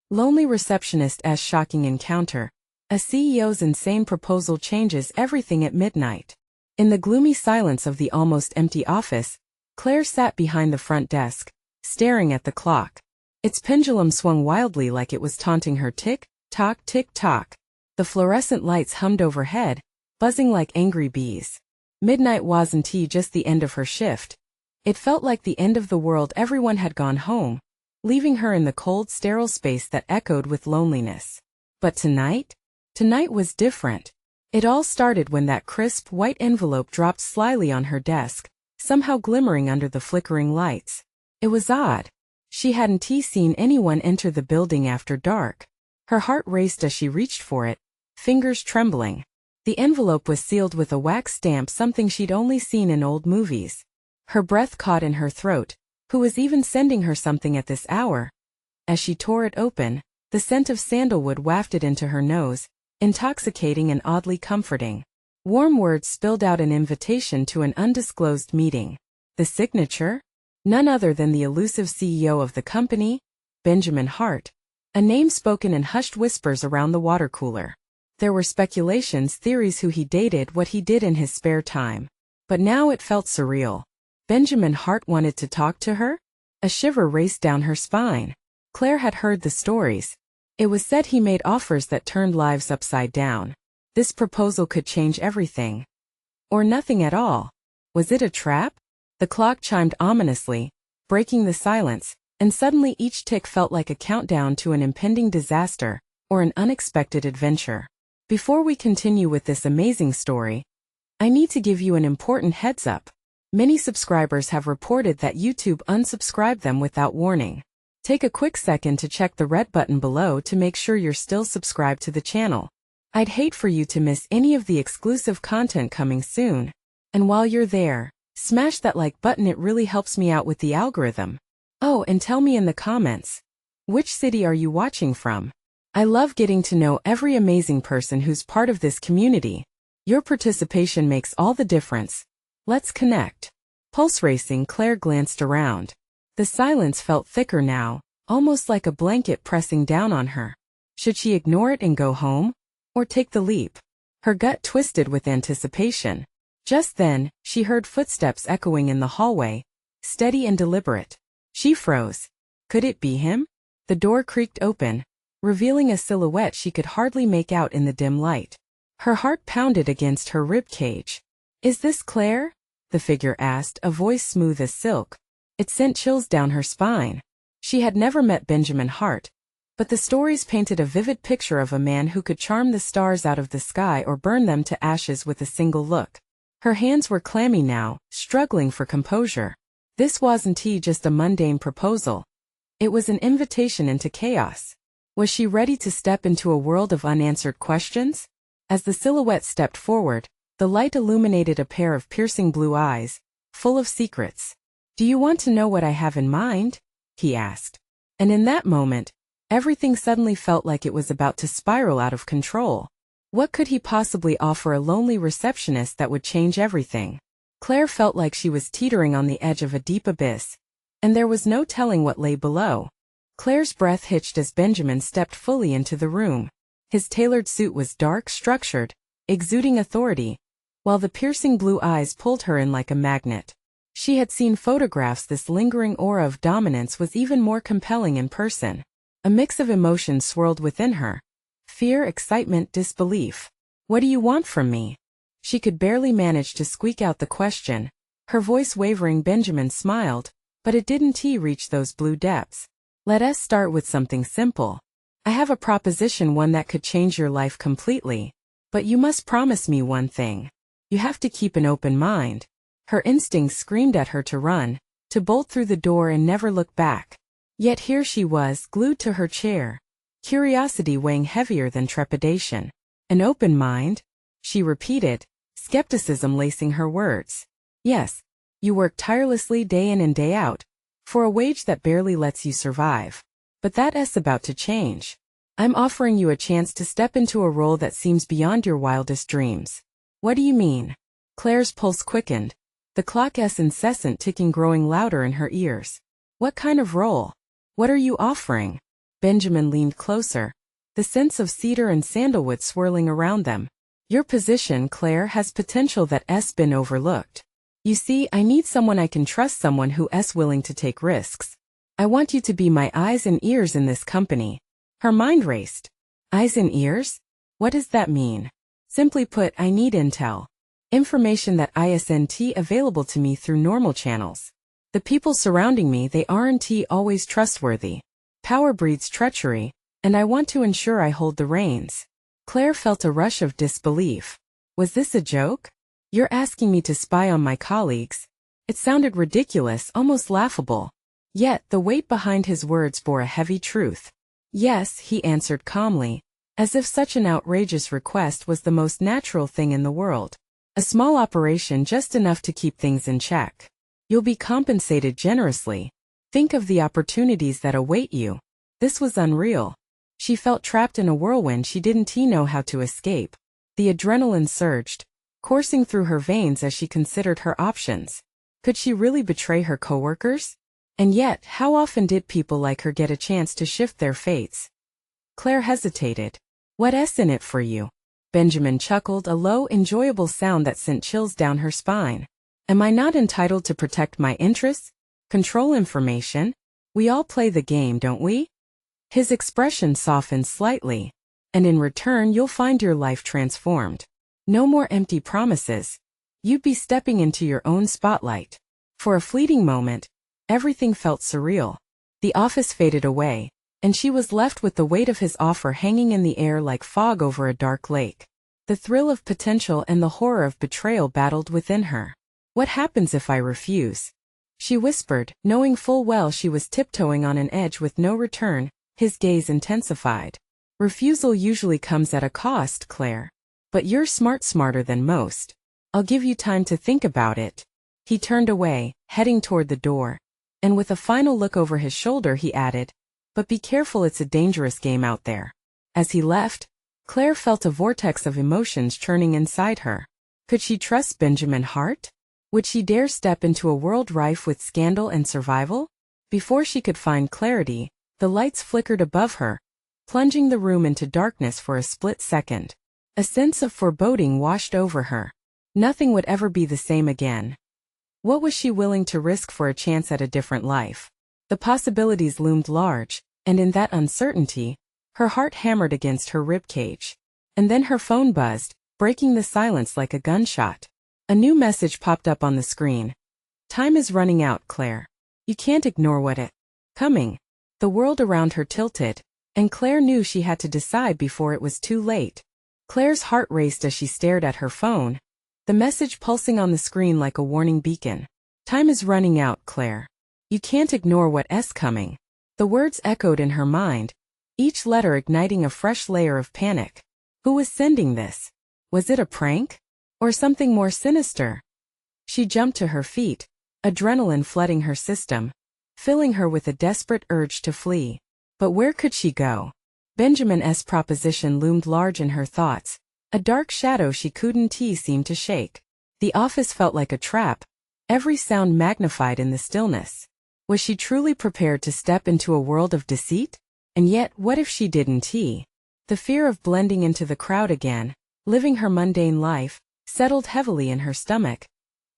Lonely receptionist as shocking encounter. A CEO's insane proposal changes everything at midnight. In the gloomy silence of the almost empty office, Claire sat behind the front desk, staring at the clock. Its pendulum swung wildly like it was taunting her. Tick-tock, tick-tock. The fluorescent lights hummed overhead, buzzing like angry bees. Midnight wasn't just the end of her shift. It felt like the end of the world. Everyone had gone home, leaving her in the cold, sterile space that echoed with loneliness. But tonight? Tonight was different. It all started when that crisp, white envelope dropped slyly on her desk, somehow glimmering under the flickering lights. It was odd. She hadn't seen anyone enter the building after dark. Her heart raced as she reached for it, fingers trembling. The envelope was sealed with a wax stamp, something she'd only seen in old movies. Her breath caught in her throat. Who was even sending her something at this hour? As she tore it open, the scent of sandalwood wafted into her nose, intoxicating and oddly comforting. Warm words spilled out, an invitation to an undisclosed meeting. The signature? None other than the elusive CEO of the company, Benjamin Hart. A name spoken in hushed whispers around the water cooler. There were speculations, theories, who he dated, what he did in his spare time. But now it felt surreal. Benjamin Hart wanted to talk to her? A shiver raced down her spine. Claire had heard the stories. It was said he made offers that turned lives upside down. This proposal could change everything. Or nothing at all. Was it a trap? The clock chimed ominously, breaking the silence, and suddenly each tick felt like a countdown to an impending disaster or an unexpected adventure. Before we continue with this amazing story, I need to give you an important heads up. Many subscribers have reported that YouTube unsubscribed them without warning. Take a quick second to check the red button below to make sure you're still subscribed to the channel. I'd hate for you to miss any of the exclusive content coming soon. And while you're there, smash that like button, it really helps me out with the algorithm. Oh, and tell me in the comments, which city are you watching from? I love getting to know every amazing person who's part of this community. Your participation makes all the difference. Let's connect. Pulse racing, Claire glanced around. The silence felt thicker now, almost like a blanket pressing down on her. Should she ignore it and go home? Or take the leap? Her gut twisted with anticipation. Just then, she heard footsteps echoing in the hallway, steady and deliberate. She froze. Could it be him? The door creaked open, revealing a silhouette she could hardly make out in the dim light. Her heart pounded against her rib cage. Is this Claire? The figure asked, a voice smooth as silk. It sent chills down her spine. She had never met Benjamin Hart, but the stories painted a vivid picture of a man who could charm the stars out of the sky or burn them to ashes with a single look. Her hands were clammy now, struggling for composure. This wasn't just a mundane proposal. It was an invitation into chaos. Was she ready to step into a world of unanswered questions? As the silhouette stepped forward, the light illuminated a pair of piercing blue eyes, full of secrets. Do you want to know what I have in mind? He asked. And in that moment, everything suddenly felt like it was about to spiral out of control. What could he possibly offer a lonely receptionist that would change everything? Claire felt like she was teetering on the edge of a deep abyss, and there was no telling what lay below. Claire's breath hitched as Benjamin stepped fully into the room. His tailored suit was dark, structured, exuding authority, while the piercing blue eyes pulled her in like a magnet. She had seen photographs. This lingering aura of dominance was even more compelling in person. A mix of emotions swirled within her. Fear, excitement, disbelief. What do you want from me? She could barely manage to squeak out the question, her voice wavering. Benjamin smiled, but it didn't reach those blue depths. Let us start with something simple. I have a proposition, one that could change your life completely. But you must promise me one thing. You have to keep an open mind. Her instincts screamed at her to run, to bolt through the door and never look back. Yet here she was, glued to her chair, curiosity weighing heavier than trepidation. An open mind? She repeated, skepticism lacing her words. Yes, you work tirelessly day in and day out, for a wage that barely lets you survive. But that's about to change. I'm offering you a chance to step into a role that seems beyond your wildest dreams. What do you mean? Claire's pulse quickened, the clock's incessant ticking growing louder in her ears. What kind of role? What are you offering? Benjamin leaned closer, the scents of cedar and sandalwood swirling around them. Your position, Claire, has potential that's been overlooked. You see, I need someone I can trust, someone who's willing to take risks. I want you to be my eyes and ears in this company. Her mind raced. Eyes and ears? What does that mean? Simply put, I need intel. Information that isn't available to me through normal channels. The people surrounding me, they aren't always trustworthy. Power breeds treachery, and I want to ensure I hold the reins. Claire felt a rush of disbelief. Was this a joke? You're asking me to spy on my colleagues? It sounded ridiculous, almost laughable. Yet, the weight behind his words bore a heavy truth. Yes, he answered calmly, as if such an outrageous request was the most natural thing in the world. A small operation, just enough to keep things in check. You'll be compensated generously. Think of the opportunities that await you. This was unreal. She felt trapped in a whirlwind she didn't know how to escape. The adrenaline surged, coursing through her veins as she considered her options. Could she really betray her coworkers? And yet, how often did people like her get a chance to shift their fates? Claire hesitated. What's in it for you? Benjamin chuckled, a low, enjoyable sound that sent chills down her spine. Am I not entitled to protect my interests? Control information? We all play the game, don't we? His expression softened slightly. And in return, you'll find your life transformed. No more empty promises. You'd be stepping into your own spotlight. For a fleeting moment, everything felt surreal. The office faded away, and she was left with the weight of his offer hanging in the air like fog over a dark lake. The thrill of potential and the horror of betrayal battled within her. What happens if I refuse? She whispered, knowing full well she was tiptoeing on an edge with no return. His gaze intensified. Refusal usually comes at a cost, Claire. But you're smarter than most. I'll give you time to think about it. He turned away, heading toward the door. And with a final look over his shoulder he added, but be careful, it's a dangerous game out there. As he left, Claire felt a vortex of emotions churning inside her. Could she trust Benjamin Hart? Would she dare step into a world rife with scandal and survival? Before she could find clarity, the lights flickered above her, plunging the room into darkness for a split second. A sense of foreboding washed over her. Nothing would ever be the same again. What was she willing to risk for a chance at a different life? The possibilities loomed large, and in that uncertainty, her heart hammered against her ribcage. And then her phone buzzed, breaking the silence like a gunshot. A new message popped up on the screen. Time is running out, Claire. You can't ignore what's coming. The world around her tilted, and Claire knew she had to decide before it was too late. Claire's heart raced as she stared at her phone, the message pulsing on the screen like a warning beacon. Time is running out, Claire. You can't ignore what's coming. The words echoed in her mind, each letter igniting a fresh layer of panic. Who was sending this? Was it a prank? Or something more sinister? She jumped to her feet, adrenaline flooding her system, filling her with a desperate urge to flee. But where could she go? Benjamin's proposition loomed large in her thoughts, a dark shadow she couldn't seem to shake. The office felt like a trap, every sound magnified in the stillness. Was she truly prepared to step into a world of deceit? And yet, what if she didn't? The fear of blending into the crowd again, living her mundane life, settled heavily in her stomach.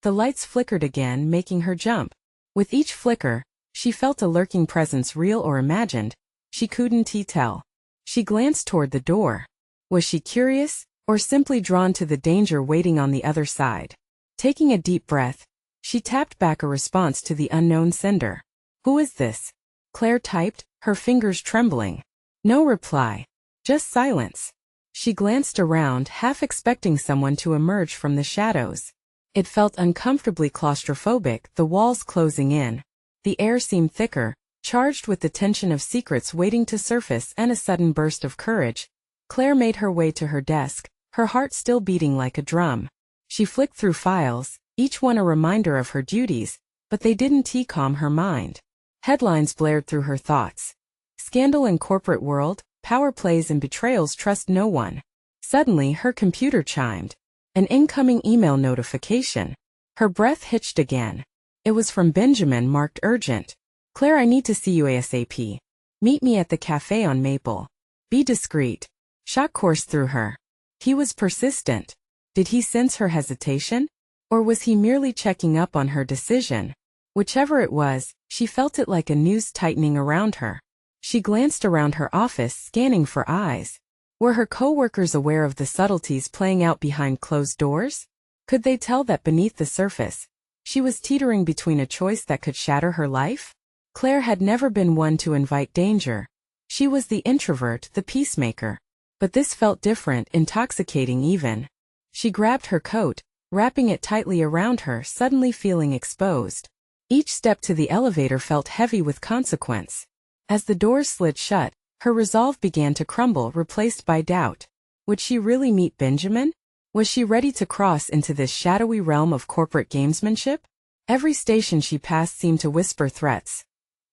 The lights flickered again, making her jump. With each flicker, she felt a lurking presence, real or imagined. She couldn't tell. She glanced toward the door. Was she curious, or simply drawn to the danger waiting on the other side? Taking a deep breath, she tapped back a response to the unknown sender. Who is this? Claire typed, her fingers trembling. No reply. Just silence. She glanced around, half expecting someone to emerge from the shadows. It felt uncomfortably claustrophobic, the walls closing in. The air seemed thicker, charged with the tension of secrets waiting to surface, and a sudden burst of courage. Claire made her way to her desk, her heart still beating like a drum. She flicked through files, each one a reminder of her duties, but they didn't calm her mind. Headlines blared through her thoughts. Scandal in corporate world, power plays and betrayals, trust no one. Suddenly her computer chimed. An incoming email notification. Her breath hitched again. It was from Benjamin, marked urgent. Claire, I need to see you ASAP. Meet me at the cafe on Maple. Be discreet. Shock coursed through her. He was persistent. Did he sense her hesitation? Or was he merely checking up on her decision? Whichever it was, she felt it like a noose tightening around her. She glanced around her office, scanning for eyes. Were her coworkers aware of the subtleties playing out behind closed doors? Could they tell that beneath the surface, she was teetering between a choice that could shatter her life? Claire had never been one to invite danger. She was the introvert, the peacemaker. But this felt different, intoxicating even. She grabbed her coat, wrapping it tightly around her, suddenly feeling exposed. Each step to the elevator felt heavy with consequence. As the doors slid shut, her resolve began to crumble, replaced by doubt. Would she really meet Benjamin? Was she ready to cross into this shadowy realm of corporate gamesmanship? Every station she passed seemed to whisper threats.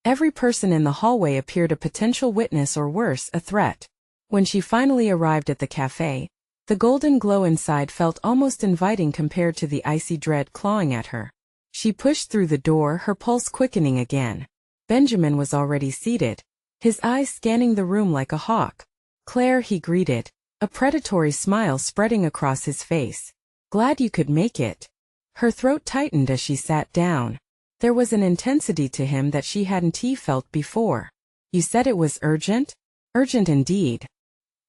Every person in the hallway appeared a potential witness or worse, a threat. When she finally arrived at the cafe, the golden glow inside felt almost inviting compared to the icy dread clawing at her. She pushed through the door, her pulse quickening again. Benjamin was already seated, his eyes scanning the room like a hawk. "Claire," he greeted, a predatory smile spreading across his face. "Glad you could make it." Her throat tightened as she sat down. There was an intensity to him that she hadn't felt before. "You said it was urgent?" "Urgent indeed."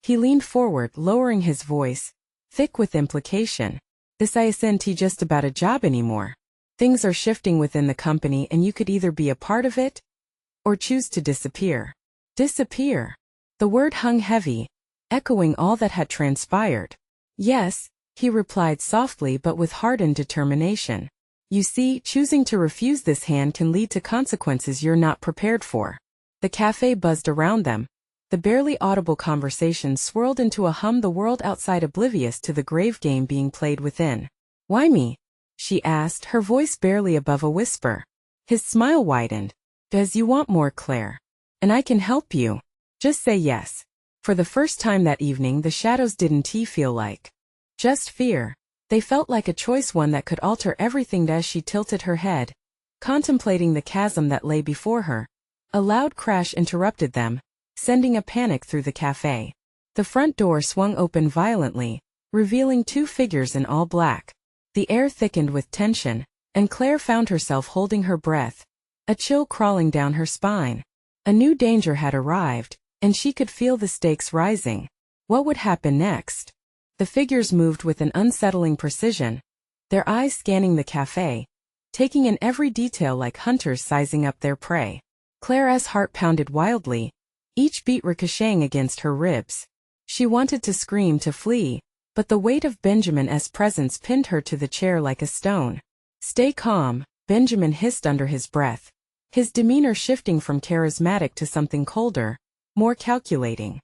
He leaned forward, lowering his voice, thick with implication. "This isn't just about a job anymore. Things are shifting within the company and you could either be a part of it or choose to disappear." Disappear. The word hung heavy, echoing all that had transpired. "Yes," he replied softly but with hardened determination. "You see, choosing to refuse this hand can lead to consequences you're not prepared for." The cafe buzzed around them. The barely audible conversation swirled into a hum, the world outside oblivious to the grave game being played within. "Why me?" she asked, her voice barely above a whisper. His smile widened. "'Cause you want more, Claire. And I can help you. Just say yes." For the first time that evening, the shadows didn't feel like just fear. They felt like a choice, one that could alter everything. As she tilted her head, contemplating the chasm that lay before her, a loud crash interrupted them, sending a panic through the cafe. The front door swung open violently, revealing two figures in all black. The air thickened with tension, and Claire found herself holding her breath, a chill crawling down her spine. A new danger had arrived, and she could feel the stakes rising. What would happen next? The figures moved with an unsettling precision, their eyes scanning the cafe, taking in every detail like hunters sizing up their prey. Claire's heart pounded wildly, each beat ricocheting against her ribs. She wanted to scream, to flee, but the weight of Benjamin's presence pinned her to the chair like a stone. "Stay calm," Benjamin hissed under his breath, his demeanor shifting from charismatic to something colder, more calculating.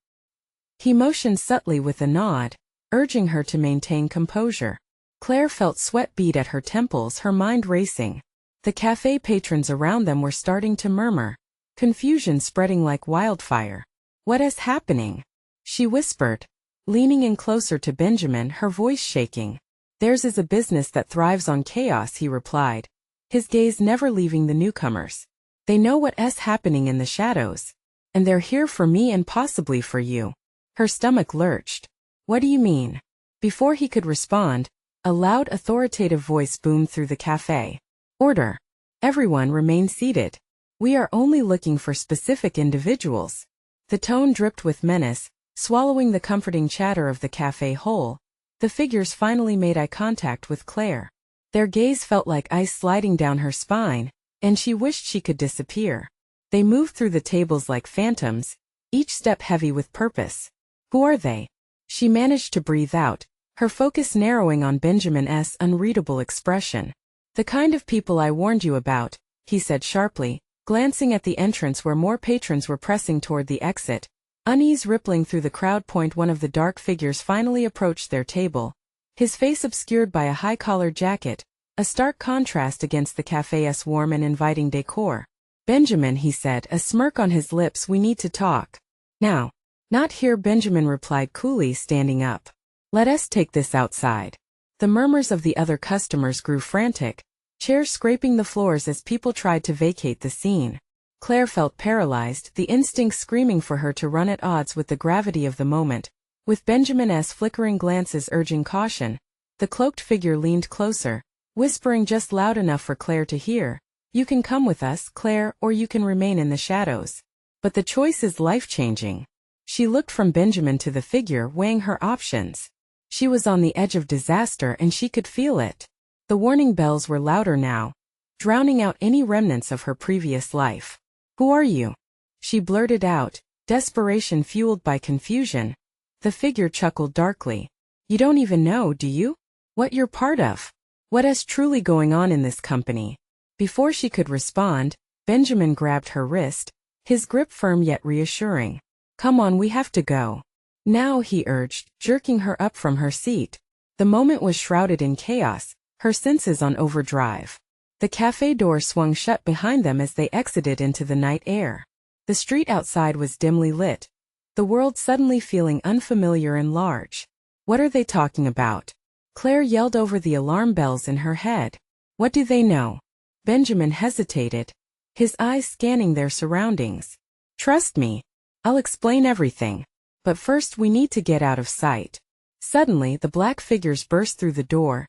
He motioned subtly with a nod, urging her to maintain composure. Claire felt sweat bead at her temples, her mind racing. The cafe patrons around them were starting to murmur, confusion spreading like wildfire. "What is happening?" she whispered, leaning in closer to Benjamin, her voice shaking. "Theirs is a business that thrives on chaos," he replied, his gaze never leaving the newcomers. "They know what's happening in the shadows, and they're here for me and possibly for you." Her stomach lurched. "What do you mean?" Before he could respond, a loud authoritative voice boomed through the cafe. "Order. Everyone remain seated. We are only looking for specific individuals." The tone dripped with menace, swallowing the comforting chatter of the cafe whole. The figures finally made eye contact with Claire. Their gaze felt like ice sliding down her spine, and she wished she could disappear. They moved through the tables like phantoms, each step heavy with purpose. "Who are they?" She managed to breathe out, her focus narrowing on Benjamin's unreadable expression. "The kind of people I warned you about," he said sharply, glancing at the entrance where more patrons were pressing toward the exit. Unease rippling through the crowd. One of the dark figures finally approached their table, his face obscured by a high-collared jacket, a stark contrast against the cafe's warm and inviting decor. "Benjamin," he said, a smirk on his lips, "we need to talk. Now." "Not here," Benjamin replied coolly, standing up. "Let us take this outside." The murmurs of the other customers grew frantic, chairs scraping the floors as people tried to vacate the scene. Claire felt paralyzed, the instinct screaming for her to run at odds with the gravity of the moment. With Benjamin's flickering glances urging caution, the cloaked figure leaned closer, whispering just loud enough for Claire to hear, "You can come with us, Claire, or you can remain in the shadows. But the choice is life-changing." She looked from Benjamin to the figure, weighing her options. She was on the edge of disaster and she could feel it. The warning bells were louder now, drowning out any remnants of her previous life. "Who are you?" she blurted out, desperation fueled by confusion. The figure chuckled darkly. "You don't even know, do you? What you're part of? What is truly going on in this company?" Before she could respond, Benjamin grabbed her wrist, his grip firm yet reassuring. "Come on, we have to go now," he urged, jerking her up from her seat. The moment was shrouded in chaos, her senses on overdrive. The cafe door swung shut behind them as they exited into the night air. The street outside was dimly lit, the world suddenly feeling unfamiliar and large. "What are they talking about?" Claire yelled over the alarm bells in her head. "What do they know?" Benjamin hesitated, his eyes scanning their surroundings. "Trust me. I'll explain everything. But first we need to get out of sight." Suddenly the black figures burst through the door,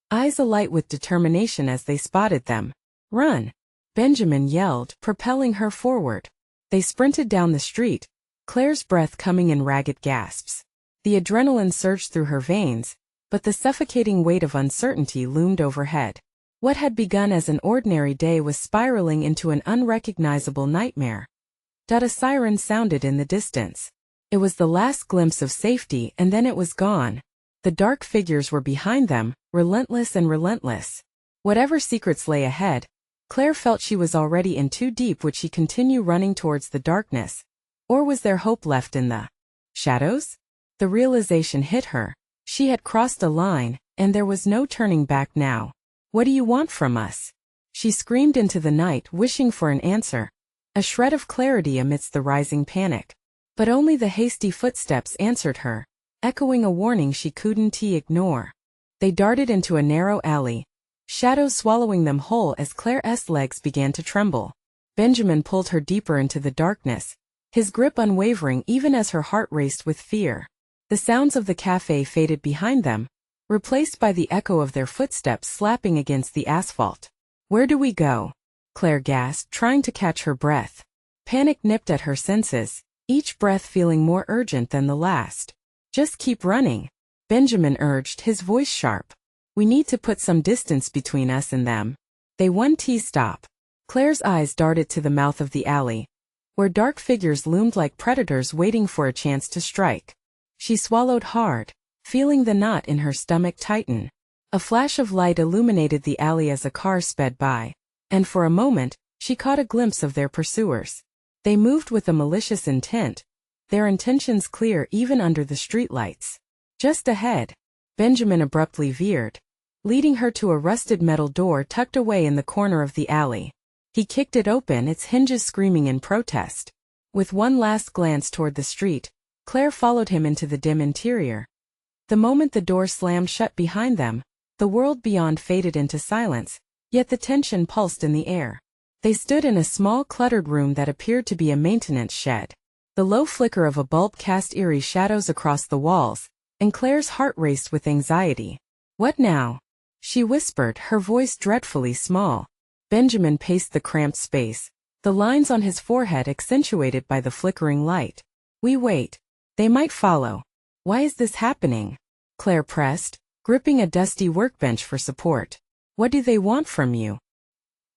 eyes alight with determination as they spotted them. "Run!" Benjamin yelled, propelling her forward. They sprinted down the street, Claire's breath coming in ragged gasps. The adrenaline surged through her veins, but the suffocating weight of uncertainty loomed overhead. What had begun as an ordinary day was spiraling into an unrecognizable nightmare. A siren sounded in the distance. It was the last glimpse of safety, and then it was gone. The dark figures were behind them, relentless and relentless. Whatever secrets lay ahead, Claire felt she was already in too deep. Would she continue running towards the darkness? Or was there hope left in the shadows? The realization hit her. She had crossed a line, and there was no turning back now. "What do you want from us?" she screamed into the night, wishing for an answer. A shred of clarity amidst the rising panic. But only the hasty footsteps answered her, echoing a warning she couldn't ignore. They darted into a narrow alley, shadows swallowing them whole as Claire's legs began to tremble. Benjamin pulled her deeper into the darkness, his grip unwavering even as her heart raced with fear. The sounds of the cafe faded behind them, replaced by the echo of their footsteps slapping against the asphalt. "Where do we go?" Claire gasped, trying to catch her breath. Panic nipped at her senses, each breath feeling more urgent than the last. "Just keep running," Benjamin urged, his voice sharp. "We need to put some distance between us and them." They won't stop. Claire's eyes darted to the mouth of the alley, where dark figures loomed like predators waiting for a chance to strike. She swallowed hard, feeling the knot in her stomach tighten. A flash of light illuminated the alley as a car sped by, and for a moment, she caught a glimpse of their pursuers. They moved with a malicious intent, their intentions clear even under the streetlights. Just ahead, Benjamin abruptly veered, leading her to a rusted metal door tucked away in the corner of the alley. He kicked it open, its hinges screaming in protest. With one last glance toward the street, Claire followed him into the dim interior. The moment the door slammed shut behind them, the world beyond faded into silence, yet the tension pulsed in the air. They stood in a small cluttered room that appeared to be a maintenance shed. The low flicker of a bulb cast eerie shadows across the walls, and Claire's heart raced with anxiety. "What now?" she whispered, her voice dreadfully small. Benjamin paced the cramped space, the lines on his forehead accentuated by the flickering light. "We wait. They might follow." "Why is this happening?" Claire pressed, gripping a dusty workbench for support. "What do they want from you?"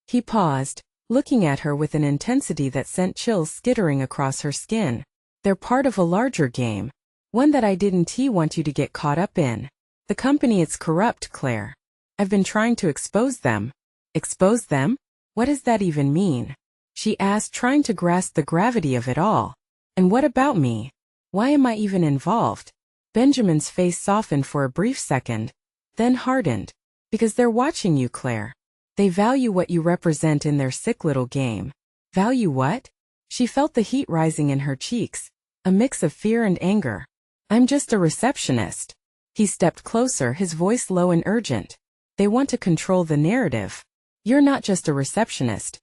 He paused, looking at her with an intensity that sent chills skittering across her skin. "They're part of a larger game. One that I didn't want you to get caught up in. The company is corrupt, Claire. I've been trying to expose them." "Expose them? What does that even mean?" she asked, trying to grasp the gravity of it all. "And what about me? Why am I even involved?" Benjamin's face softened for a brief second, then hardened. "Because they're watching you, Claire. They value what you represent in their sick little game." "Value what?" She felt the heat rising in her cheeks, a mix of fear and anger. "I'm just a receptionist." He stepped closer, his voice low and urgent. "They want to control the narrative. You're not just a receptionist.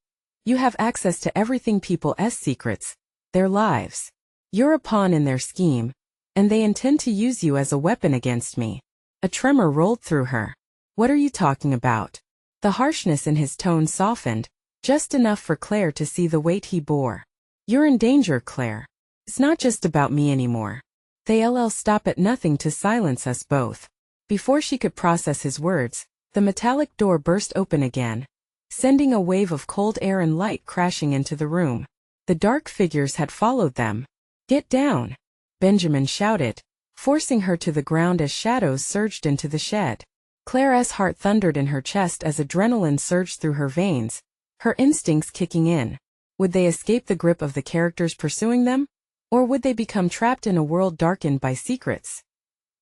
You have access to everything people's secrets, their lives. You're a pawn in their scheme, and they intend to use you as a weapon against me. A tremor rolled through her. What are you talking about? The harshness in his tone softened, just enough for Claire to see the weight he bore. You're in danger, Claire. It's not just about me anymore. They'll stop at nothing to silence us both. Before she could process his words, the metallic door burst open again, sending a wave of cold air and light crashing into the room. The dark figures had followed them. Get down, Benjamin shouted, forcing her to the ground as shadows surged into the shed. Claire's heart thundered in her chest as adrenaline surged through her veins, her instincts kicking in. Would they escape the grip of the characters pursuing them? Or would they become trapped in a world darkened by secrets?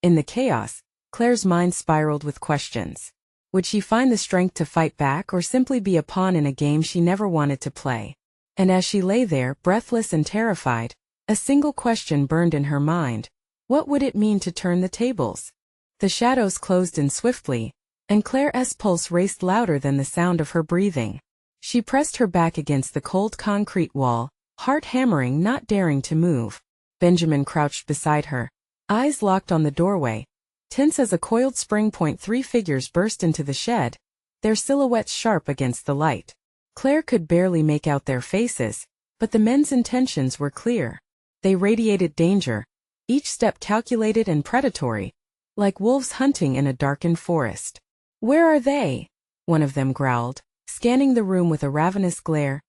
In the chaos, Claire's mind spiraled with questions. Would she find the strength to fight back or simply be a pawn in a game she never wanted to play? And as she lay there, breathless and terrified, a single question burned in her mind. What would it mean to turn the tables? The shadows closed in swiftly, and Claire's pulse raced louder than the sound of her breathing. She pressed her back against the cold concrete wall, heart hammering, not daring to move. Benjamin crouched beside her, eyes locked on the doorway, tense as a coiled spring. Three figures burst into the shed, their silhouettes sharp against the light. Claire could barely make out their faces, but the men's intentions were clear. They radiated danger, each step calculated and predatory, like wolves hunting in a darkened forest. Where are they? One of them growled, scanning the room with a ravenous glare.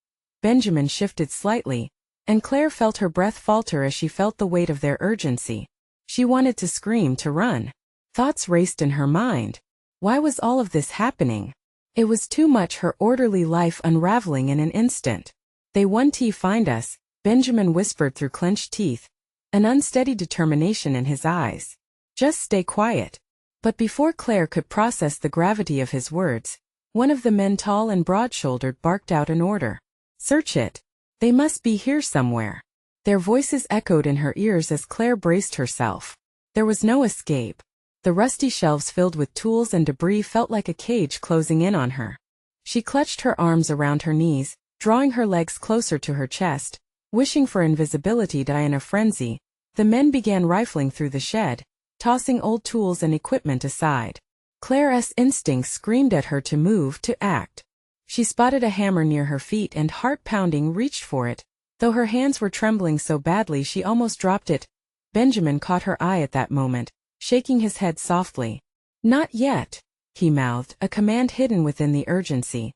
Benjamin shifted slightly, and Claire felt her breath falter as she felt the weight of their urgency. She wanted to scream, to run. Thoughts raced in her mind. Why was all of this happening? It was too much, her orderly life unraveling in an instant. They won't find us, Benjamin whispered through clenched teeth, an unsteady determination in his eyes. Just stay quiet. But before Claire could process the gravity of his words, one of the men, tall and broad-shouldered, barked out an order. Search it. They must be here somewhere. Their voices echoed in her ears as Claire braced herself. There was no escape. The rusty shelves filled with tools and debris felt like a cage closing in on her. She clutched her arms around her knees, drawing her legs closer to her chest, wishing for invisibility. In a frenzy, the men began rifling through the shed, tossing old tools and equipment aside. Claire's instincts screamed at her to move, to act. She spotted a hammer near her feet and, heart pounding, reached for it, though her hands were trembling so badly she almost dropped it. Benjamin caught her eye at that moment, shaking his head softly. Not yet, he mouthed, a command hidden within the urgency.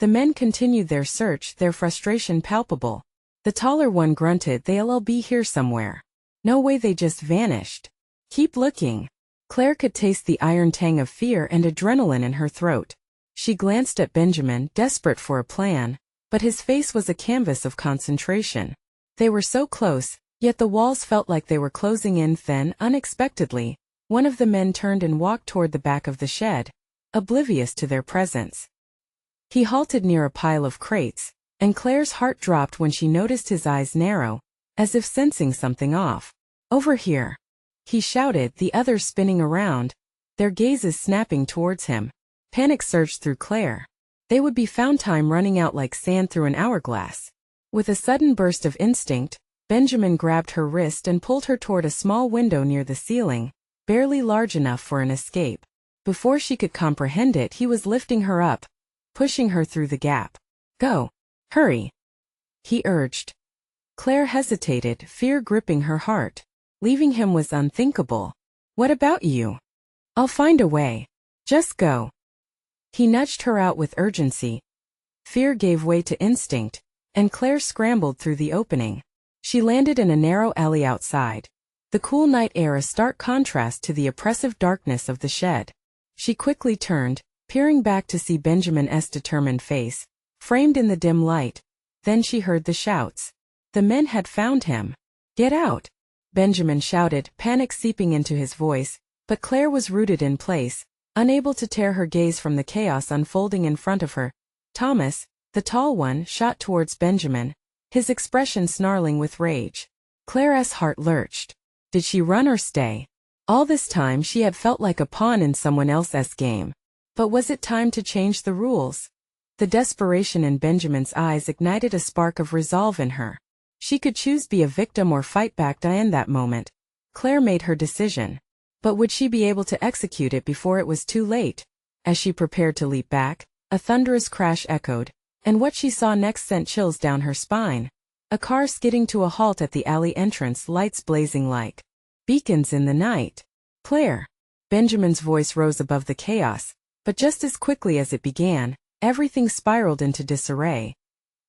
The men continued their search, their frustration palpable. The taller one grunted, they'll be here somewhere. No way, they just vanished. Keep looking. Claire could taste the iron tang of fear and adrenaline in her throat. She glanced at Benjamin, desperate for a plan, but his face was a canvas of concentration. They were so close, yet the walls felt like they were closing in. Then, unexpectedly, one of the men turned and walked toward the back of the shed, oblivious to their presence. He halted near a pile of crates, and Claire's heart dropped when she noticed his eyes narrow, as if sensing something off. Over here, he shouted, the others spinning around, their gazes snapping towards him. Panic surged through Claire. They would be found, time running out like sand through an hourglass. With a sudden burst of instinct, Benjamin grabbed her wrist and pulled her toward a small window near the ceiling, barely large enough for an escape. Before she could comprehend it, he was lifting her up, pushing her through the gap. Go. Hurry, he urged. Claire hesitated, fear gripping her heart. Leaving him was unthinkable. What about you? I'll find a way. Just go. He nudged her out with urgency. Fear gave way to instinct, and Claire scrambled through the opening. She landed in a narrow alley outside, the cool night air a stark contrast to the oppressive darkness of the shed. She quickly turned, peering back to see Benjamin's determined face, framed in the dim light. Then she heard the shouts. The men had found him. Get out, Benjamin shouted, panic seeping into his voice, but Claire was rooted in place, unable to tear her gaze from the chaos unfolding in front of her. Thomas, the tall one, shot towards Benjamin, his expression snarling with rage. Claire's heart lurched. Did she run or stay? All this time she had felt like a pawn in someone else's game. But was it time to change the rules? The desperation in Benjamin's eyes ignited a spark of resolve in her. She could choose be a victim or fight back. In that moment, Claire made her decision. But would she be able to execute it before it was too late? As she prepared to leap back, a thunderous crash echoed, and what she saw next sent chills down her spine. A car skidding to a halt at the alley entrance, lights blazing like beacons in the night. Claire! Benjamin's voice rose above the chaos, but just as quickly as it began, everything spiraled into disarray.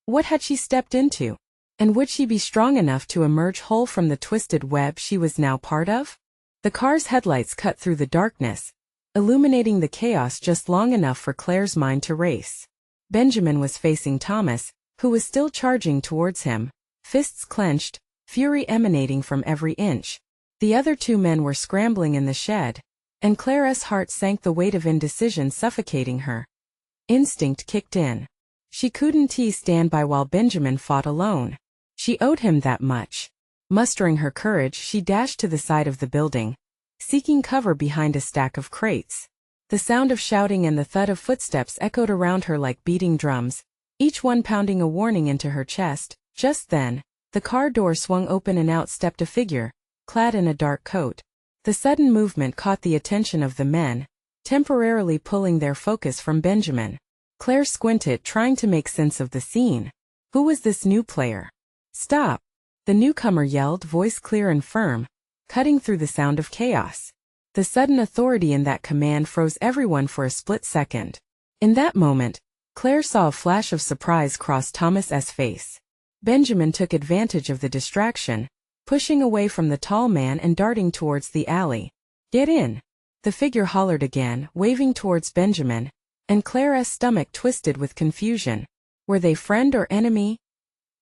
What had she stepped into? And would she be strong enough to emerge whole from the twisted web she was now part of? The car's headlights cut through the darkness, illuminating the chaos just long enough for Claire's mind to race. Benjamin was facing Thomas, who was still charging towards him, fists clenched, fury emanating from every inch. The other two men were scrambling in the shed, and Claire's heart sank, the weight of indecision suffocating her. Instinct kicked in. She couldn't stand by while Benjamin fought alone. She owed him that much. Mustering her courage, she dashed to the side of the building, seeking cover behind a stack of crates. The sound of shouting and the thud of footsteps echoed around her like beating drums, each one pounding a warning into her chest. Just then, the car door swung open and out stepped a figure, clad in a dark coat. The sudden movement caught the attention of the men, temporarily pulling their focus from Benjamin. Claire squinted, trying to make sense of the scene. Who was this new player? Stop! The newcomer yelled, voice clear and firm, cutting through the sound of chaos. The sudden authority in that command froze everyone for a split second. In that moment, Claire saw a flash of surprise cross Thomas's face. Benjamin took advantage of the distraction, pushing away from the tall man and darting towards the alley. Get in! The figure hollered again, waving towards Benjamin, and Claire's stomach twisted with confusion. Were they friend or enemy?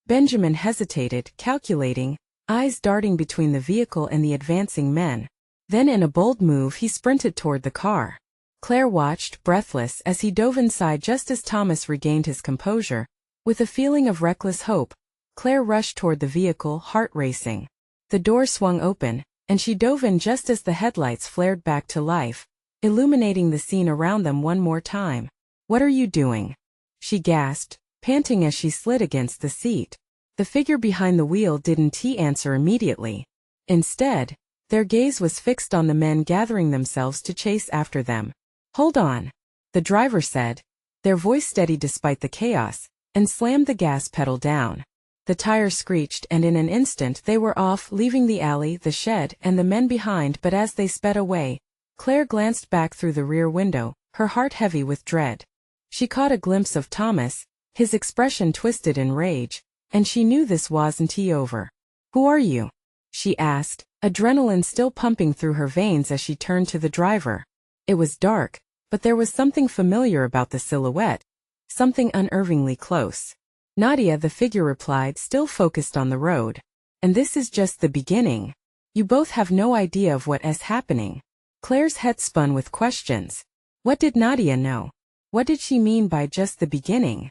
Benjamin hesitated, calculating, eyes darting between the vehicle and the advancing men. Then in a bold move he sprinted toward the car. Claire watched, breathless, as he dove inside just as Thomas regained his composure. With a feeling of reckless hope, Claire rushed toward the vehicle, heart racing. The door swung open, and she dove in just as the headlights flared back to life, illuminating the scene around them one more time. What are you doing? She gasped, panting as she slid against the seat. The figure behind the wheel didn't answer immediately. Instead, their gaze was fixed on the men gathering themselves to chase after them. Hold on, the driver said, their voice steady despite the chaos, and slammed the gas pedal down. The tire screeched, and in an instant they were off, leaving the alley, the shed, and the men behind. But as they sped away, Claire glanced back through the rear window, her heart heavy with dread. She caught a glimpse of Thomas, his expression twisted in rage, and she knew this wasn't over. Who are you? She asked, adrenaline still pumping through her veins as she turned to the driver. It was dark, but there was something familiar about the silhouette, something unnervingly close. Nadia, the figure replied, still focused on the road. And this is just the beginning. You both have no idea of what is happening. Claire's head spun with questions. What did Nadia know? What did she mean by just the beginning?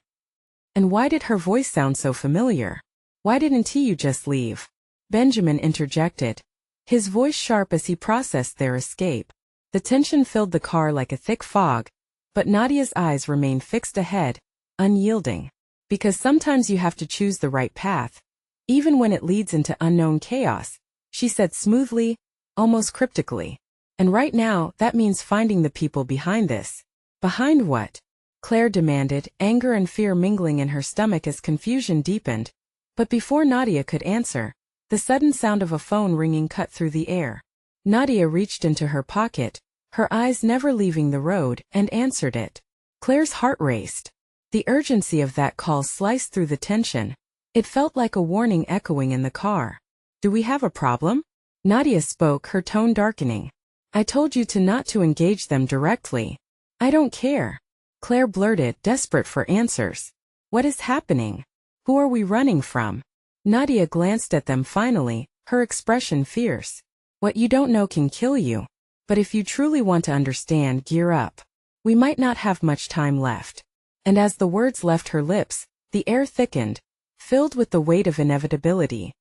And why did her voice sound so familiar? Why didn't you just leave? Benjamin interjected, his voice sharp as he processed their escape. The tension filled the car like a thick fog, but Nadia's eyes remained fixed ahead, unyielding. Because sometimes you have to choose the right path, even when it leads into unknown chaos, she said smoothly, almost cryptically. And right now, that means finding the people behind this. Behind what? Claire demanded, anger and fear mingling in her stomach as confusion deepened. But before Nadia could answer, the sudden sound of a phone ringing cut through the air. Nadia reached into her pocket, her eyes never leaving the road, and answered it. Claire's heart raced. The urgency of that call sliced through the tension. It felt like a warning echoing in the car. Do we have a problem? Nadia spoke, her tone darkening. I told you not to engage them directly. I don't care. Claire blurted, desperate for answers. What is happening? Who are we running from? Nadia glanced at them finally, her expression fierce. What you don't know can kill you. But if you truly want to understand, gear up. We might not have much time left. And as the words left her lips, the air thickened, filled with the weight of inevitability.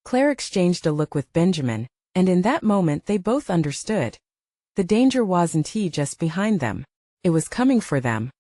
Claire exchanged a look with Benjamin, and in that moment they both understood. The danger wasn't just behind them. It was coming for them.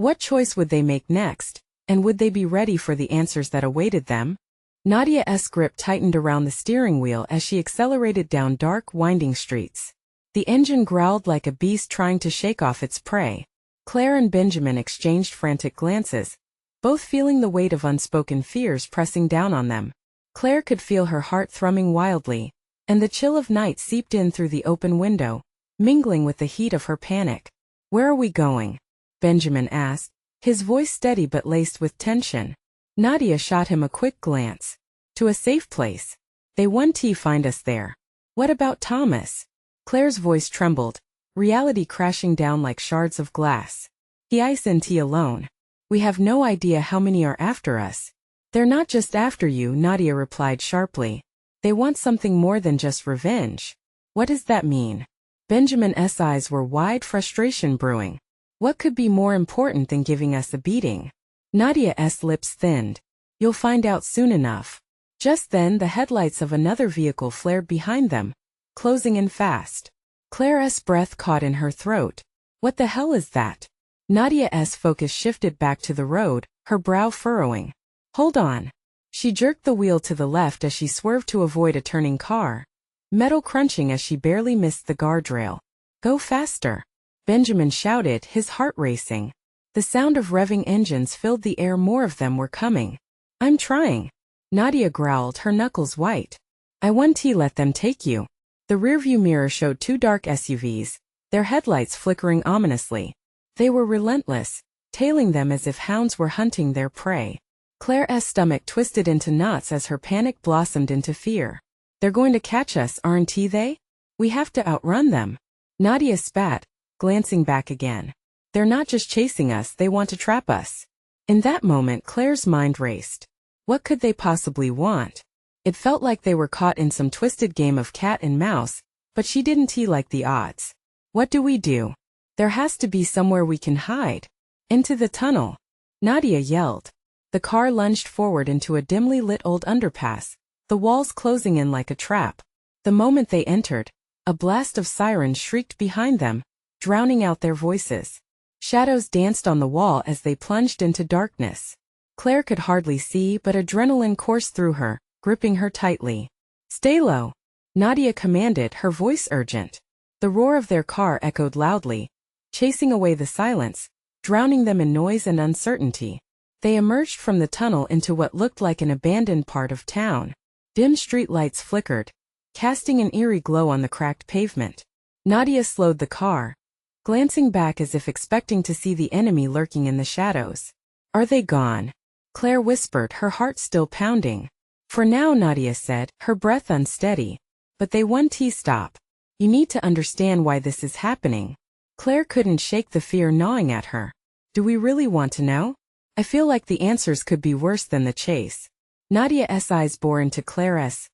What choice would they make next, and would they be ready for the answers that awaited them? Nadia's grip tightened around the steering wheel as she accelerated down dark, winding streets. The engine growled like a beast trying to shake off its prey. Claire and Benjamin exchanged frantic glances, both feeling the weight of unspoken fears pressing down on them. Claire could feel her heart thrumming wildly, and the chill of night seeped in through the open window, mingling with the heat of her panic. "Where are we going?" Benjamin asked, his voice steady but laced with tension. Nadia shot him a quick glance. "To a safe place. They won't find us there." "What about Thomas?" Claire's voice trembled, reality crashing down like shards of glass. "He isn't alone. We have no idea how many are after us." "They're not just after you," Nadia replied sharply. "They want something more than just revenge." "What does that mean?" Benjamin's eyes were wide, frustration brewing. "What could be more important than giving us a beating?" Nadia's lips thinned. "You'll find out soon enough." Just then the headlights of another vehicle flared behind them, closing in fast. Claire's breath caught in her throat. "What the hell is that?" Nadia's focus shifted back to the road, her brow furrowing. "Hold on." She jerked the wheel to the left as she swerved to avoid a turning car, metal crunching as she barely missed the guardrail. "Go faster," Benjamin shouted, his heart racing. The sound of revving engines filled the air. More of them were coming. "I'm trying," Nadia growled, her knuckles white. "I won't let them take you." The rearview mirror showed two dark SUVs, their headlights flickering ominously. They were relentless, tailing them as if hounds were hunting their prey. Claire's stomach twisted into knots as her panic blossomed into fear. "They're going to catch us, aren't they? We have to outrun them." Nadia spat, glancing back again. "They're not just chasing us, they want to trap us." In that moment Claire's mind raced. What could they possibly want? It felt like they were caught in some twisted game of cat and mouse, but she didn't like the odds. "What do we do? There has to be somewhere we can hide." "Into the tunnel," Nadia yelled. The car lunged forward into a dimly lit old underpass, the walls closing in like a trap. The moment they entered, a blast of sirens shrieked behind them, drowning out their voices. Shadows danced on the wall as they plunged into darkness. Claire could hardly see, but adrenaline coursed through her, gripping her tightly. "Stay low," Nadia commanded, her voice urgent. The roar of their car echoed loudly, chasing away the silence, drowning them in noise and uncertainty. They emerged from the tunnel into what looked like an abandoned part of town. Dim street lights flickered, casting an eerie glow on the cracked pavement. Nadia slowed the car, glancing back as if expecting to see the enemy lurking in the shadows. "Are they gone?" Claire whispered, her heart still pounding. "For now," Nadia said, her breath unsteady. "But they won't stop. You need to understand why this is happening." Claire couldn't shake the fear gnawing at her. "Do we really want to know? I feel like the answers could be worse than the chase." Nadia's eyes bore into Claire's.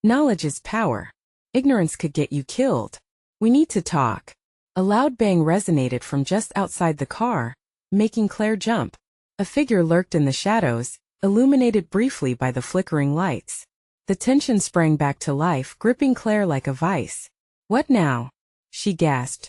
"Knowledge is power. Ignorance could get you killed. We need to talk." A loud bang resonated from just outside the car, making Claire jump. A figure lurked in the shadows, illuminated briefly by the flickering lights. The tension sprang back to life, gripping Claire like a vice. "What now?" she gasped.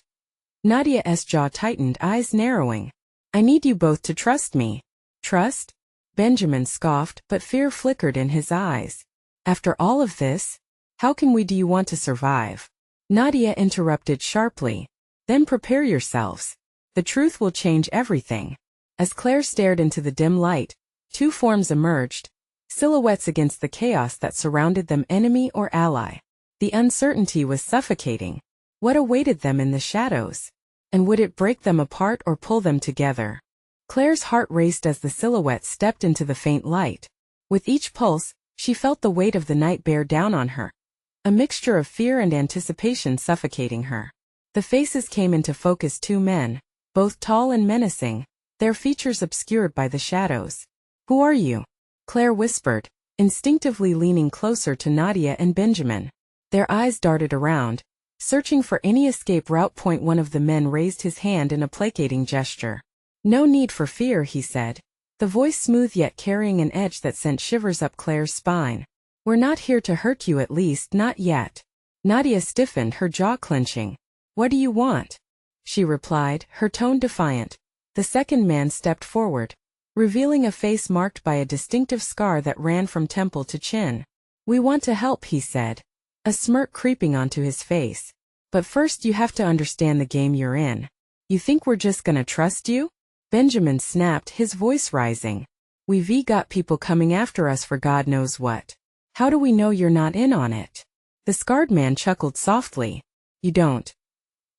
Nadia's jaw tightened, eyes narrowing. "I need you both to trust me." "Trust?" Benjamin scoffed, but fear flickered in his eyes. "After all of this? How can we? Do you want to survive?" Nadia interrupted sharply. "Then prepare yourselves. The truth will change everything." As Claire stared into the dim light, two forms emerged, silhouettes against the chaos that surrounded them, enemy or ally. The uncertainty was suffocating. What awaited them in the shadows? And would it break them apart or pull them together? Claire's heart raced as the silhouettes stepped into the faint light. With each pulse, she felt the weight of the night bear down on her, a mixture of fear and anticipation suffocating her. The faces came into focus, two men, both tall and menacing, their features obscured by the shadows. "Who are you?" Claire whispered, instinctively leaning closer to Nadia and Benjamin. Their eyes darted around, searching for any escape route. One of the men raised his hand in a placating gesture. "No need for fear," he said, the voice smooth yet carrying an edge that sent shivers up Claire's spine. "We're not here to hurt you, at least not yet." Nadia stiffened, her jaw clenching. "What do you want?" she replied, her tone defiant. The second man stepped forward, revealing a face marked by a distinctive scar that ran from temple to chin. "We want to help," he said, a smirk creeping onto his face. "But first you have to understand the game you're in. You think we're just gonna trust you?" Benjamin snapped, his voice rising. "We've got people coming after us for God knows what. How do we know you're not in on it?" The scarred man chuckled softly. "You don't.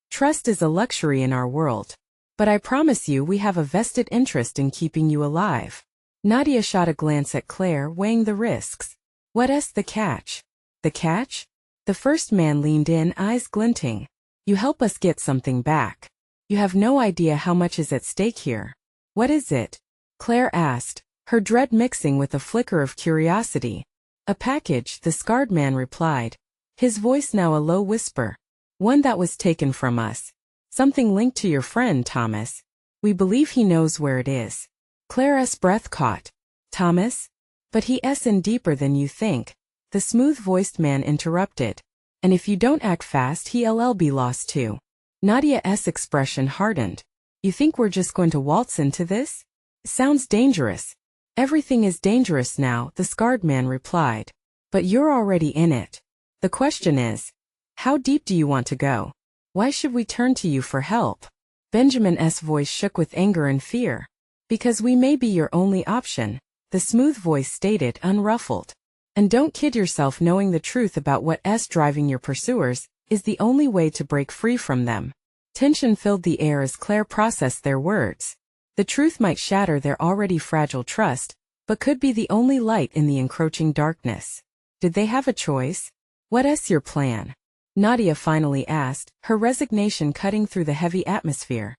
Trust is a luxury in our world. But I promise you we have a vested interest in keeping you alive." Nadia shot a glance at Claire, weighing the risks. "What's the catch?" "The catch?" The first man leaned in, eyes glinting. "You help us get something back. You have no idea how much is at stake here." "What is it?" Claire asked, her dread mixing with a flicker of curiosity. "A package," the scarred man replied, his voice now a low whisper. "One that was taken from us. Something linked to your friend, Thomas. We believe he knows where it is." Claire's breath caught. "Thomas? But he's in deeper than you think," the smooth-voiced man interrupted. "And if you don't act fast he'll be lost too." Nadia's expression hardened. "You think we're just going to waltz into this? Sounds dangerous." "Everything is dangerous now," the scarred man replied. "But you're already in it. The question is, how deep do you want to go? Why should we turn to you for help?" Benjamin's voice shook with anger and fear. "Because we may be your only option," the smooth voice stated, unruffled. "And don't kid yourself, knowing the truth about what's driving your pursuers is the only way to break free from them." Tension filled the air as Claire processed their words. The truth might shatter their already fragile trust, but could be the only light in the encroaching darkness. Did they have a choice? "What's your plan?" Nadia finally asked, her resignation cutting through the heavy atmosphere.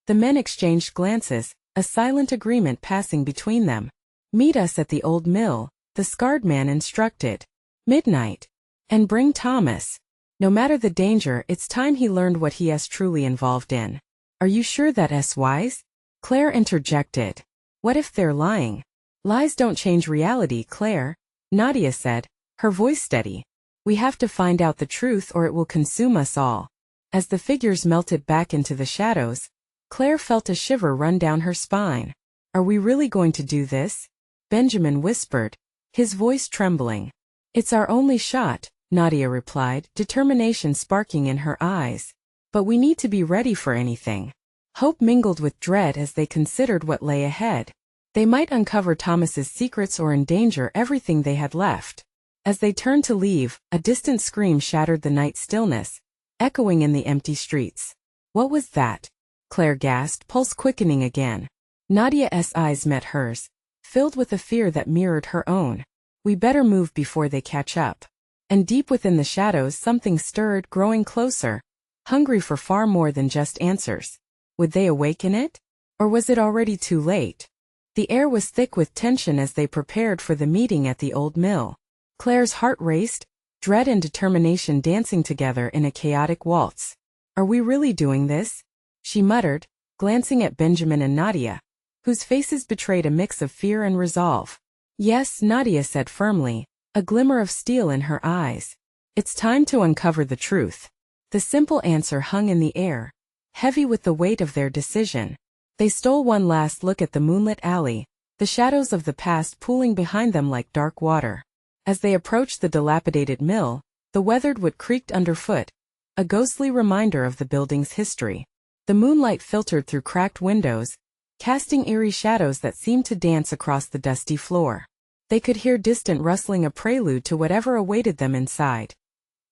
The men exchanged glances, a silent agreement passing between them. "Meet us at the old mill," the scarred man instructed. "Midnight. And bring Thomas. No matter the danger, it's time he learned what he is truly involved in." "Are you sure that's wise?" Claire interjected. "What if they're lying?" "Lies don't change reality, Claire," Nadia said, her voice steady. "We have to find out the truth or it will consume us all." As the figures melted back into the shadows, Claire felt a shiver run down her spine. "Are we really going to do this?" Benjamin whispered, his voice trembling. "It's our only shot," Nadia replied, determination sparking in her eyes. "But we need to be ready for anything." Hope mingled with dread as they considered what lay ahead. They might uncover Thomas's secrets or endanger everything they had left. As they turned to leave, a distant scream shattered the night stillness, echoing in the empty streets. "What was that?" Claire gasped, pulse quickening again. Nadia's eyes met hers, filled with a fear that mirrored her own. "We better move before they catch up." And deep within the shadows something stirred, growing closer, hungry for far more than just answers. Would they awaken it? Or was it already too late? The air was thick with tension as they prepared for the meeting at the old mill. Claire's heart raced, dread and determination dancing together in a chaotic waltz. "Are we really doing this?" she muttered, glancing at Benjamin and Nadia, whose faces betrayed a mix of fear and resolve. "Yes," Nadia said firmly, a glimmer of steel in her eyes. "It's time to uncover the truth." The simple answer hung in the air, heavy with the weight of their decision. They stole one last look at the moonlit alley, the shadows of the past pooling behind them like dark water. As they approached the dilapidated mill, the weathered wood creaked underfoot, a ghostly reminder of the building's history. The moonlight filtered through cracked windows, casting eerie shadows that seemed to dance across the dusty floor. They could hear distant rustling, a prelude to whatever awaited them inside.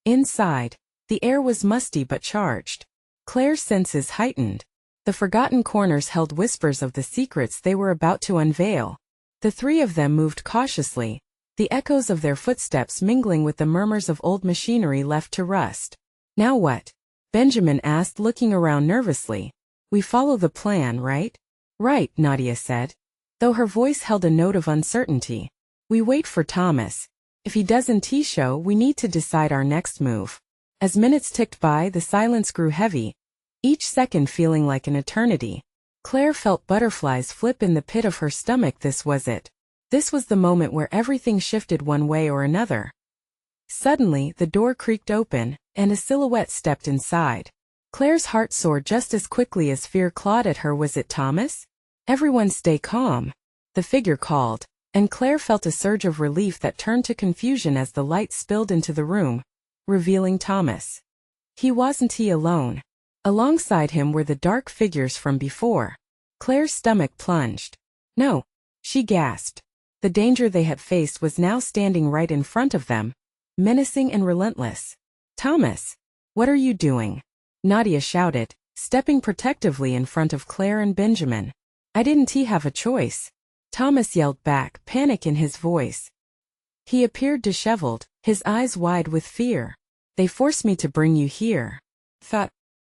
Inside, the air was musty but charged. Claire's senses heightened. The forgotten corners held whispers of the secrets they were about to unveil. The three of them moved cautiously, the echoes of their footsteps mingling with the murmurs of old machinery left to rust. "Now what?" Benjamin asked, looking around nervously. "We follow the plan, right?" "Right," Nadia said, though her voice held a note of uncertainty. "We wait for Thomas. If he doesn't show, we need to decide our next move." As minutes ticked by, the silence grew heavy, each second feeling like an eternity. Claire felt butterflies flip in the pit of her stomach. This was it. This was the moment where everything shifted one way or another. Suddenly, the door creaked open, and a silhouette stepped inside. Claire's heart soared just as quickly as fear clawed at her. Was it Thomas? Everyone stay calm, the figure called, and Claire felt a surge of relief that turned to confusion as the light spilled into the room, revealing Thomas. He wasn't alone. Alongside him were the dark figures from before. Claire's stomach plunged. No, she gasped. The danger they had faced was now standing right in front of them, menacing and relentless. Thomas, what are you doing? Nadia shouted, stepping protectively in front of Claire and Benjamin. I didn't have a choice. Thomas yelled back, panic in his voice. He appeared disheveled, his eyes wide with fear. They forced me to bring you here.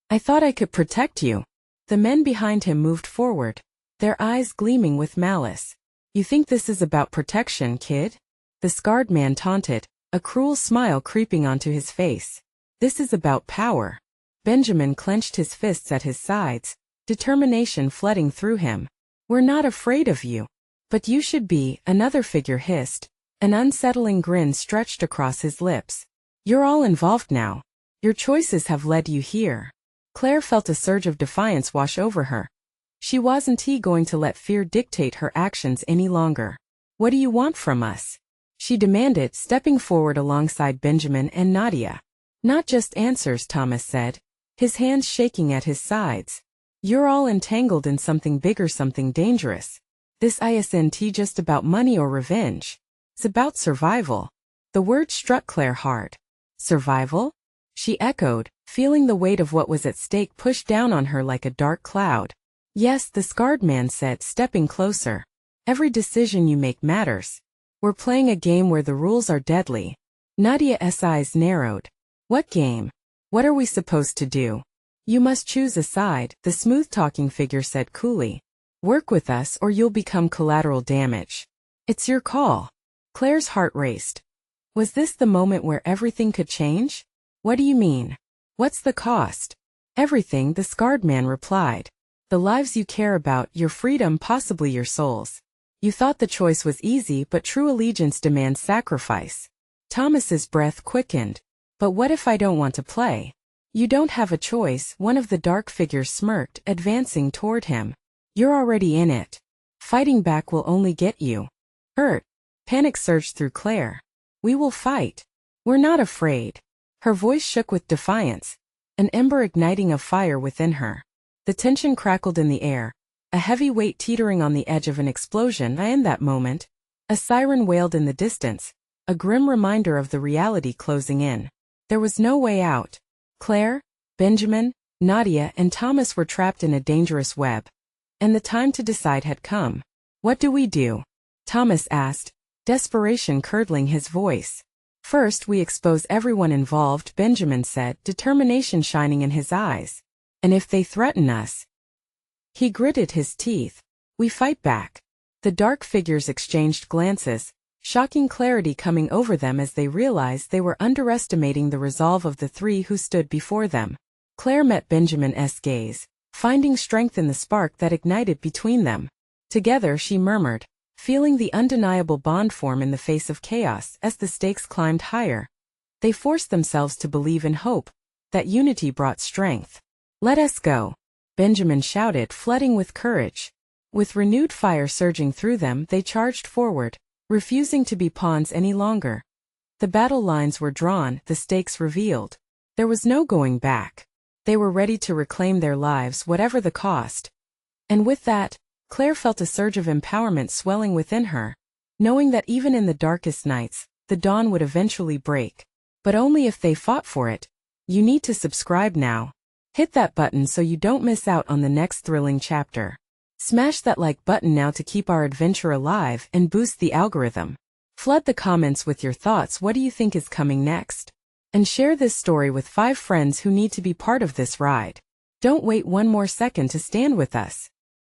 I thought I could protect you. The men behind him moved forward, their eyes gleaming with malice. You think this is about protection, kid? The scarred man taunted, a cruel smile creeping onto his face. This is about power. Benjamin clenched his fists at his sides, determination flooding through him. We're not afraid of you. But you should be, another figure hissed. An unsettling grin stretched across his lips. You're all involved now. Your choices have led you here. Claire felt a surge of defiance wash over her. She wasn't going to let fear dictate her actions any longer. What do you want from us? She demanded, stepping forward alongside Benjamin and Nadia. Not just answers, Thomas said, his hands shaking at his sides. You're all entangled in something bigger, something dangerous. This isn't just about money or revenge. It's about survival. The word struck Claire hard. Survival? She echoed, feeling the weight of what was at stake push down on her like a dark cloud. Yes, the scarred man said, stepping closer. Every decision you make matters. We're playing a game where the rules are deadly. Nadia's eyes narrowed. What game? What are we supposed to do? You must choose a side, the smooth-talking figure said coolly. Work with us or you'll become collateral damage. It's your call. Claire's heart raced. Was this the moment where everything could change? What do you mean? What's the cost? Everything, the scarred man replied. The lives you care about, your freedom, possibly your souls. You thought the choice was easy, but true allegiance demands sacrifice. Thomas's breath quickened. But what if I don't want to play? You don't have a choice, one of the dark figures smirked, advancing toward him. You're already in it. Fighting back will only get you hurt. Panic surged through Claire. We will fight. We're not afraid. Her voice shook with defiance, an ember igniting a fire within her. The tension crackled in the air, a heavy weight teetering on the edge of an explosion. In that moment, a siren wailed in the distance, a grim reminder of the reality closing in. There was no way out. Claire, Benjamin, Nadia, and Thomas were trapped in a dangerous web. And the time to decide had come. What do we do? Thomas asked, desperation curdling his voice. First, we expose everyone involved, Benjamin said, determination shining in his eyes. And if they threaten us? He gritted his teeth. We fight back. The dark figures exchanged glances, shocking clarity coming over them as they realized they were underestimating the resolve of the three who stood before them. Claire met Benjamin's gaze, finding strength in the spark that ignited between them. Together, she murmured, feeling the undeniable bond form in the face of chaos as the stakes climbed higher. They forced themselves to believe in hope, that unity brought strength. Let us go, Benjamin shouted, flooding with courage. With renewed fire surging through them, they charged forward, refusing to be pawns any longer. The battle lines were drawn, the stakes revealed. There was no going back. They were ready to reclaim their lives, whatever the cost. And with that, Claire felt a surge of empowerment swelling within her, knowing that even in the darkest nights, the dawn would eventually break. But only if they fought for it. You need to subscribe now. Hit that button so you don't miss out on the next thrilling chapter. Smash that like button now to keep our adventure alive and boost the algorithm. Flood the comments with your thoughts. What do you think is coming next? And share this story with 5 friends who need to be part of this ride. Don't wait one more second to stand with us.